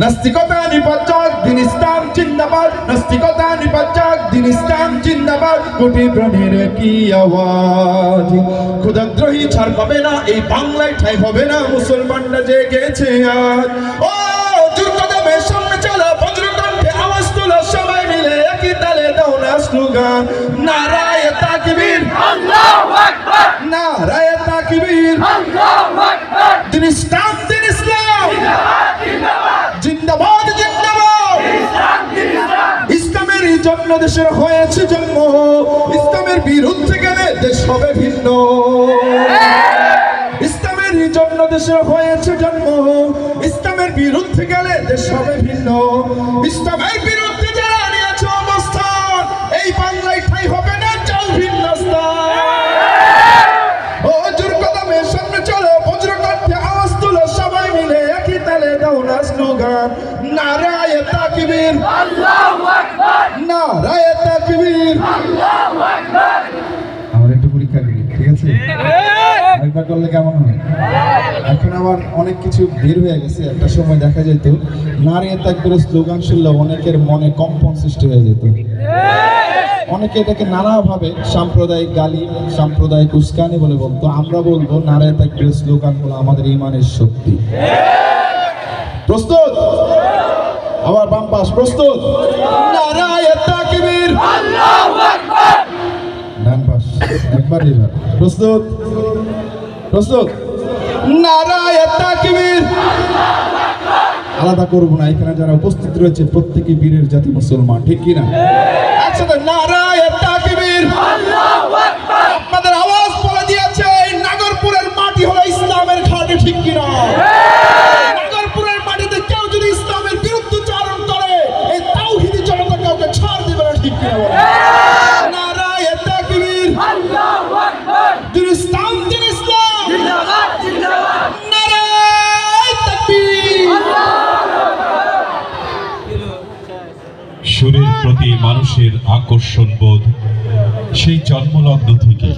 নাস্তিকতা নিপাত দিন ইসলাম জিন্দাবাদ, নাস্তিকতা নিপাত দিন ইসলাম জিন্দাবাদ, কোটি প্রাণের কি আওয়াজ। ক্ষুধাদ্রোহী ছাড় পাবে না, এই বাংলায় ঠাঁই হবে না, মুসলমানরা জেগেছে আজ। ও জুরকদমের সামনে চলো, বজ্রকণ্ঠে আওয়াজ তোলো, সবাই মিলে একই তালে দাও না স্লোগান, নারায়ে তাকবীর আল্লাহু আকবার, নারায়ে তাকবীর আল্লাহু আকবার, দিন ইসলাম জিন্দাবাদ জিন্দাবাদ, ইসলামের জন্য দেশের হয়েছে জন্ম, ইসলামের বিরুদ্ধে গেলে দেশ হবে ভিন্ন। ইসলামের জন্য দেশের হয়েছে জন্ম, ইসলামের বিরুদ্ধে গেলে দেশ হবে ভিন্ন। ইসলামের বিরুদ্ধে যারা নিয়েছে অবস্থান, এই বাংলায় ঠাঁই হবে না, চাও ভিন্ন স্থান। ও জুরকদমের সামনে চলো, বজ্রকণ্ঠে আওয়াজ তুলো, সবাই মিলে একই তালে দাও না স্লোগান, নারায়ে তাকবীর আল্লাহু আকবার, নারায়ে তাকবীর আল্লাহু আকবার। আমরা একটু পরীক্ষা করি, ঠিক আছে? একবার করলে কেমন হয়? এখন আবার অনেক কিছু বের হয়ে গেছে। একটা সময় দেখা যেত নারায়ে তাকবীরের স্লোগান শুনলে অনেকের মনে কম্পন সৃষ্টি হয়ে যেত। অনেকে এটাকে নানাভাবে সাম্প্রদায়িক গালি, সাম্প্রদায়িক উস্কানি বলে বলতো। আমরা বলবো নারায়ে তাকবীরের স্লোগান হলো আমাদের ঈমানের শক্তি। প্রস্তুত? আবার বাম পাশ প্রস্তুত? নারায়ে তাকবীর আল্লাহু আকবার, ডান পাশ একবার এবার প্রস্তুত? প্রস্তুত? নারায়ে তাকবীর আল্লাহু আকবার। আলাদা করব না, এখানে যারা উপস্থিত রয়েছে প্রত্যেকই বীরের জাতি মুসলমান, ঠিক কি না? একসাথে নারায়ে তাকবীর আল্লাহু আকবার। আপনাদের আওয়াজ বলে দিয়েছে এই নাগরপুরের মাটি হলো ইসলামের ঘাঁটি, ঠিক কি না? নাগরপুরের মাটিতে কেউ যদি ইসলামের বিরুদ্ধে চারণ করে, এই তাওহীদি জনতা কাউকে ছাড় দিবে না, ঠিক কি না? নারায়ে তাকবীর আল্লাহু আকবার, দিন ইসলাম জিন্দাবাদ জিন্দাবাদ, নারায়ে তাকবীর আল্লাহু আকবার। সুরের প্রতি মানুষের আকর্ষণ বোধ সেই জন্মলগ্ন থেকে